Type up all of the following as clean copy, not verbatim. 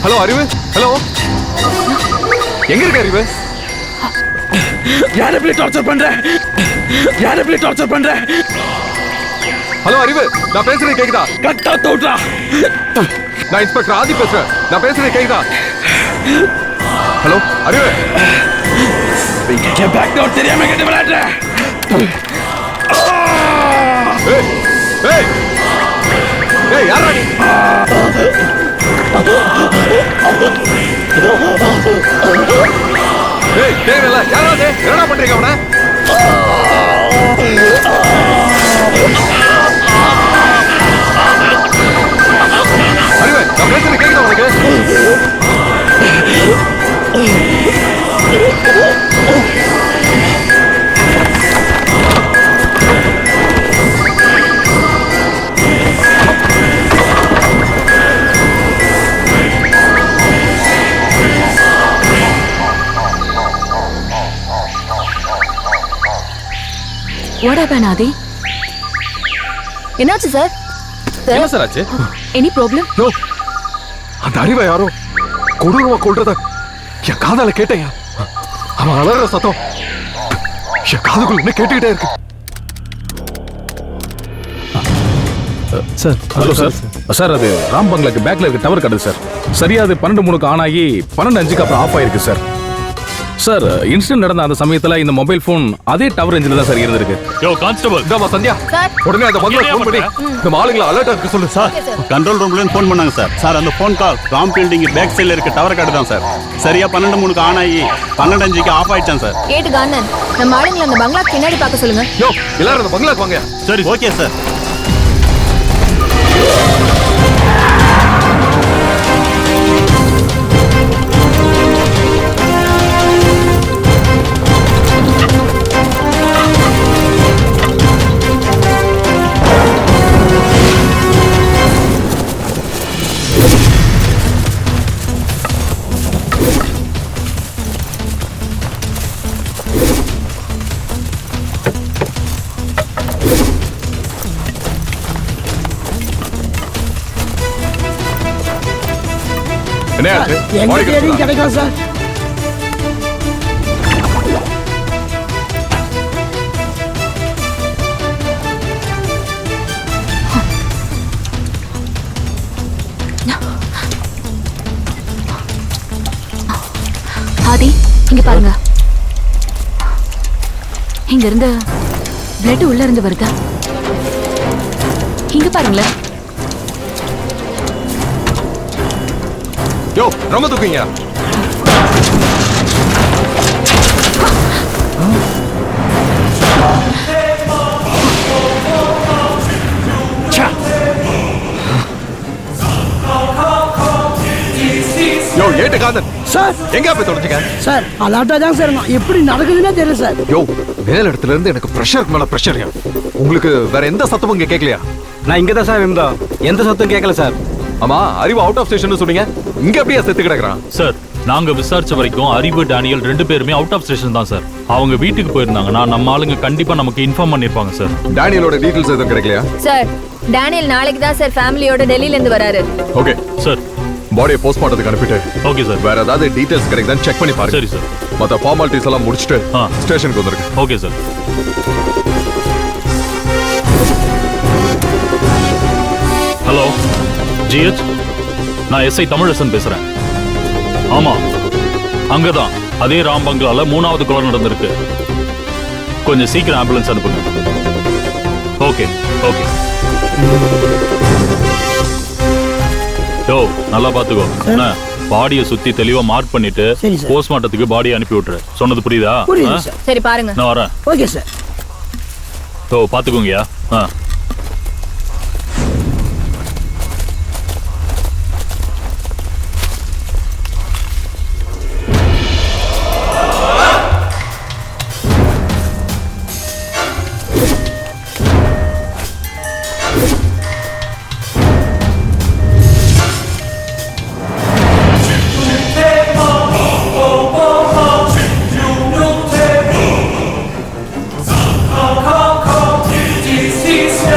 Hello அறிவு, hello, எங்க இருக்க அறிவு? யாரை போய் டார்ச்சர் பண்ற? யாரை போய் டார்ச்சர் பண்ற? ஹலோ அறிவு, நான் பேசுறது கேக்குதா? கட்டா தோட்றா. நான் இன்ஸ்பெக்டர் ஆதி பேசுறேன். நான் பேசுறது கேக்குதா? ஹலோ அறிவு, பேக் டோர் தெரியாம கிட்ட விளையாடுற. ஏய் ஏய் ஏய் யாரா நீ? ஏய் தேவல யாராவது என்னடா பண்றீங்க அவனை? அறிவு, நான் பேசுறது கேக்குதா உனக்கு? What happened, Adi? என்னாச்சு சார்? என்ன சார் ஆச்சு? Any problem? நோ, அந்த அறிவை யாரோ கொடூரமா கொல்றத என் காதால கேட்டேன். அவன் அலற சத்தம் என் காதுக்குள்ள என்ன கேட்டுக்கிட்டே இருக்கு. Sir hello sir. சார் அது ராம் பங்களாக்கு பேக்ல இருக்க டவர் கட்டுது சார். சரியா அது 12:03 ஆன் ஆகி 12:05 அப்புறம் ஆஃப் ஆயிருக்கு சார். சார் இன்சிடென்ட் நடந்த அந்த சமயத்துல இந்த மொபைல் போன் அதே டவர் ரேஞ்சில தான் சார் இருந்திருக்கு. யோ கான்ஸ்டபிள், இந்தாமா சந்தியா, உடனே அந்த பங்களா ஃபோன் பண்ணி இந்த ஆளுங்களை அலர்ட் ஆக்க சொல்லு. சார் கண்ட்ரோல் ரூம்ல இருந்து ஃபோன் பண்ணாங்க சார். சார் அந்த phone call Ram building back சைடுல இருக்க டவர் கார்டு தான் சார். சரியா 12:03 ஆன் ஆகி 12:05 ஆஃப் ஆயிட்டான் சார். கேட்டு கானன், நம்ம ஆளுங்களை அந்த பங்களாக்கு பின்னாடி பார்க்க சொல்லுங்க. யோ எல்லாரும் அந்த பங்களாக்கு வாங்க. சரி ஓகே சார். என்ன ஆச்சு? எங்க தேடி கிடைக்கும் சார். ஆதி, இங்க பாருங்க. இங்க இருந்து பிளட் உள்ள இருந்து வருதா? இங்க பாருங்களேன். யோ ரொம்ப தூக்குங்க. யோ ஏட்டு காதன் சார் எங்க போய் தொலைஞ்சிக்க? சார் அலாட்டா தான் சார் நான் எப்படி நடக்குதுன்னே தெரியல சார். யோ மேல இடத்துல இருந்து எனக்கு பிரஷருக்கு மேல பிரஷர். உங்களுக்கு வேற எந்த சத்தமும் இங்க கேட்கலையா? நான் இங்க தான் சார் இருந்தோம். எந்த சத்தம் கேட்கல சார். ஆமா அறிவு அவுட் ஆஃப் ஸ்டேஷன் சொன்னீங்க, இங்க அப்படியே செத்து கிடக்குறான். சார் நாங்க விசாரிச்ச வரைக்கும் அறிவு டேனியல் 2 பேருமே அவுட் ஆஃப் ஸ்டேஷன் தான் சார். அவங்க வீட்டுக்கு போயிருந்தாங்கன்னா நம்ம ஆளுங்க கண்டிப்பா நமக்கு இன்ஃபார்ம் பண்ணிருப்பாங்க சார். டேனியலோட டீடைல்ஸ் எதுவும் கிடைக்கலையா? சார் டேனியல் நாளைக்கு தான் சார் ஃபேமிலியோட டெல்லியில இருந்து வராரு. Okay sir. பாடியை போஸ்ட்மார்ட்டத்துக்கு அனுப்பிட்டு ஓகே சார். வேற ஏதாவது டீடைல்ஸ் கிடைக்குதான்னு செக் பண்ணி பாருங்க. சரி சார். மத்த ஃபார்மாலிட்டிஸ் எல்லாம் முடிச்சிட்டு ஸ்டேஷனுக்கு வந்துருங்க. Okay sir. ஹலோ ஜிஹெச், நான் எஸ்ஐ தமிழரசன் பேசுறேன். ஆமா அங்கதான் அதே ராம் பங்களால 3வது கொலை நடந்திருக்கு. கொஞ்சம் சீக்கிரம் ஆம்புலன்ஸ் அனுப்புங்க. Okay okay. யோ நல்லா பாத்துக்கோ. பாடியை சுத்தி தெளிவா மார்க் பண்ணிட்டு போஸ்ட்மார்ட்டத்துக்கு பாடியை அனுப்பி விட்டுரு. சொன்னது புரியுதா? சரி பாருங்க. நான் வரேன். Okay sir. யோ பாத்துக்கோங்கயா. Cease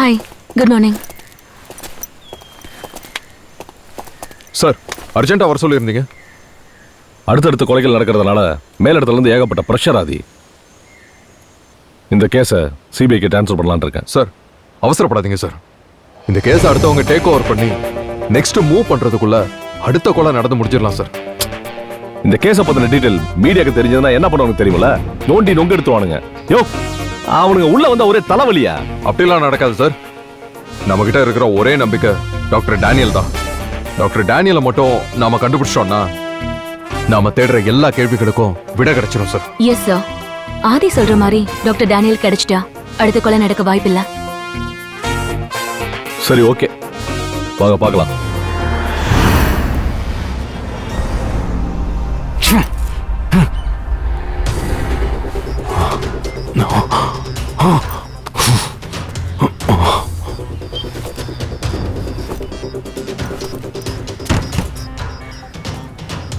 hi, good morning. Sir அர்ஜென்ட்டா வர சொல்லியிருந்தீங்க. அடுத்தடுத்த கொலைகள் நடக்கிறதுனால மேலிடத்துல இருந்து ஏகப்பட்ட ப்ரெஷர் ஆதி. இந்த கேஸை சிபிஐக்கு ட்ரான்ஸ்ஃபர் பண்ணலான்னு இருக்கேன். சார் அவசரப்படாதீங்க சார். இந்த கேஸை அடுத்தவங்க டேக் ஓவர் பண்ணி நெக்ஸ்ட் மூவ் பண்றதுக்குள்ள அடுத்த கொலை நடந்து முடிச்சிடலாம் சார். இந்த கேஸை பத்தின டீடைல் மீடியாக்கு தெரிஞ்சதுன்னா என்ன பண்ணுவாங்க தெரியுமில்ல? நோண்டி நொங்கு எடுத்துவானுங்க. யோ, அவனுங்க உள்ள வந்தா ஒரே தலைவலியா? அப்படிலாம் நடக்காது சார். நம்ம கிட்ட இருக்கிற ஒரே நம்பிக்கை டாக்டர் டேனியல் தான். டாக்டர் டேனியலை மட்டும் நாம கண்டுபிடிச்சோம்னா நாம தேடுற எல்லா கேள்விகளுக்கும் விட கிடைச்சிடும் சார். Yes sir. ஆதி சொல்ற மாதிரி டாக்டர் டேனியல் கிடைச்சிட்டா அடுத்த கொலை நடக்க வாய்ப்பில்ல. சரி, ஓகே, வாங்க பார்க்கலாம்.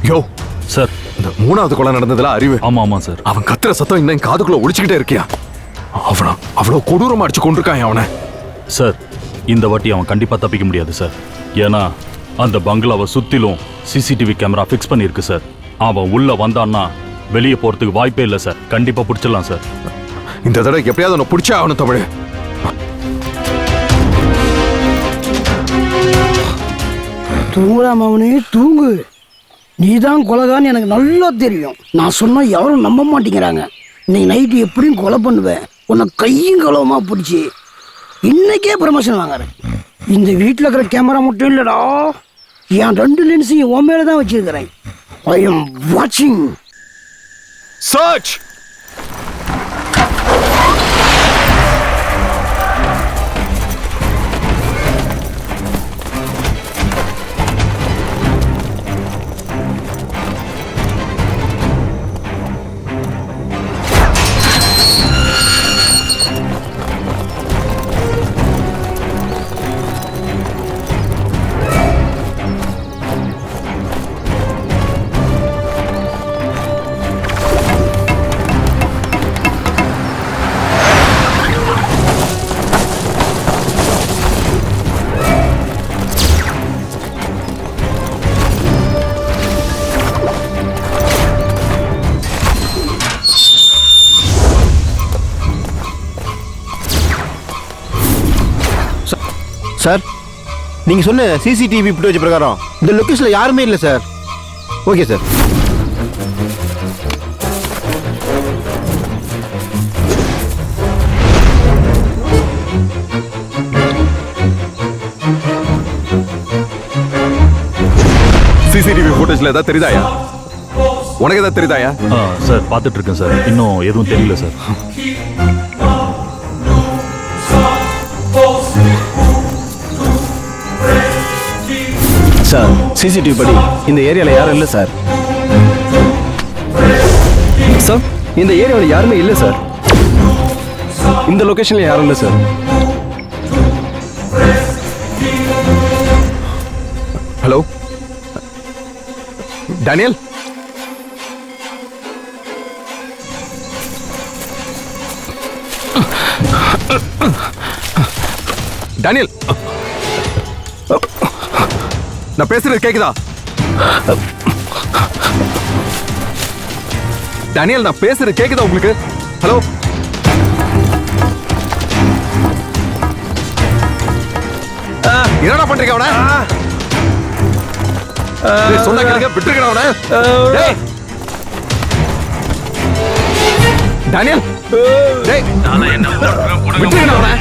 யோ சார், இந்த மூணாவது கொலை நடந்ததுல அறிவு. ஆமா சார். அவன் கத்துற சத்தம் இன்னும் என் காதுக்குள்ள ஒழிச்சுக்கிட்டே இருக்கியா? அவனா அவ்வளவு கொடூரமா அடிச்சு கொண்டிருக்கான் அவனை. சார், இந்த வாட்டி அவன் கண்டிப்பா தப்பிக்க முடியாது சார். ஏன்னா அந்த பங்களாவை சுத்திலும் சிசிடிவி கேமரா ஃபிக்ஸ் பண்ணியிருக்கு சார். அவன் உள்ள வந்தான்னா வெளியே போறதுக்கு வாய்ப்பே இல்லை சார். கண்டிப்பா பிடிச்சிடலாம் சார். இந்த தடவை எப்படியாவது அவனை பிடிச்சா அவனு தமிழ். தூங்குடா மவனே தூங்கு. நீதான் கொலைகான்னு எனக்கு நல்லா தெரியும். நான் சொன்னா யாரும் நம்ப மாட்டேங்கிறாங்க. இன்னைக்கு நைட்டு எப்படியும் கொலை பண்ணுவேன். உன்னை கையும் களவுமா பிடிச்சி இன்னைக்கே ப்ரமோஷன் வாங்குறேன். இந்த வீட்டில் இருக்கிற கேமரா மட்டும் இல்லடா, என் 2 லென்ஸையும் உன் மேலே தான் வச்சிருக்கிறேன். ஐ எம் வாட்சிங். சர்ச். சார், நீங்க சொன்ன சிசிடிவி ஃபுட்டேஜ் பிரகாரம் இந்த லொகேஷன்ல யாருமே இல்லை சார். Okay sir. சிசிடிவி ஃபுட்டேஜ்ல ஏதாவது தெரியுதாயா? உனக்கு ஏதாவது தெரியுதாயா? சார், பார்த்துட்டு இருக்கேன் சார். இன்னும் எதுவும் தெரியல சார். சார், சிசிடிவி படி இந்த ஏரியால யாரும் இல்லை சார். சார், இந்த ஏரியாவில் யாருமே இல்லை சார். இந்த லொகேஷன்ல யாரும் இல்லை சார். Hello Daniel. டேனியல், நான் பேசுறது கேக்குதா? டேனியல், நான் பேசுறது கேக்குதா உங்களுக்கு? ஹலோ, என்னடா பண்றீங்க அவனை? சொன்ன கேளுங்க, விட்டுருக்கா அவனை. டேனியல், விட்டுருக்கா அவனை.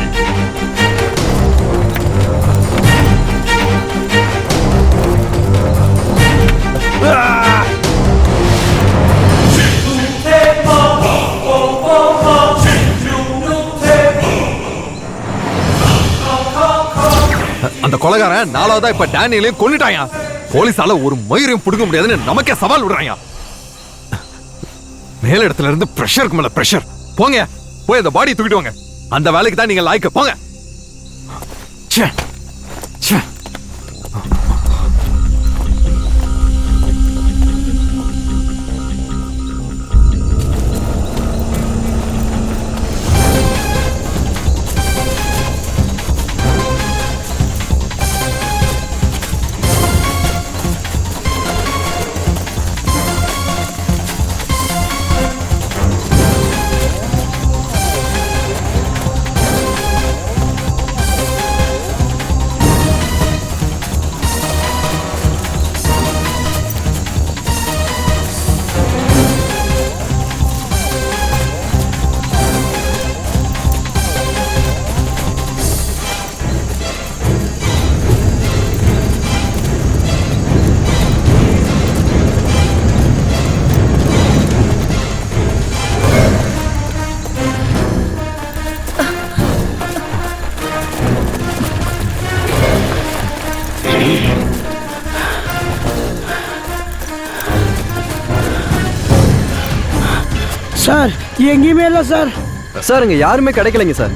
அந்த கொலைகாரன் 4வதா இப்ப டேனியலையும் கொன்னுட்டாயா. போலீஸால ஒரு மயிரையும் புடுங்க முடியாதுன்னு நமக்கே சவால் விடுறாயா. மேல இடத்துல இருந்து பிரஷருக்கு மேல பிரஷர். போங்க, போய் அந்த பாடி தூக்கிட்டு வாங்க. அந்த வேலைக்கு தான் நீங்க லாய்க்கு. போங்க. ச்சே ச்சே. எங்கேயுமே இல்லை சார். சார் இங்க யாருமே கிடைக்கலைங்க சார்.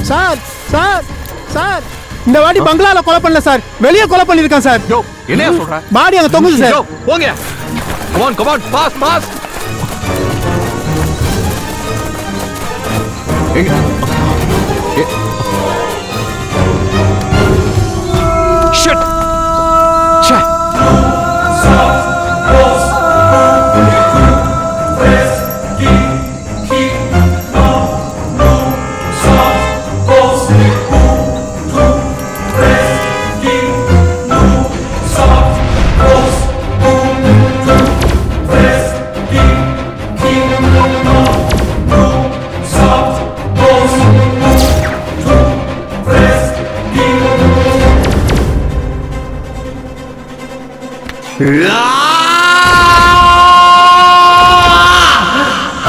சார் சார் சார் இந்த வாட்டி பங்களால கொலை பண்ணல சார், வெளியே கொலை பண்ணிருக்கான் சார். யோ என்னையா சொல்ற? பாடி அங்க தொங்குது சார். யோ போங்க. come on fast. எங்க shit. ச்சே. ஆ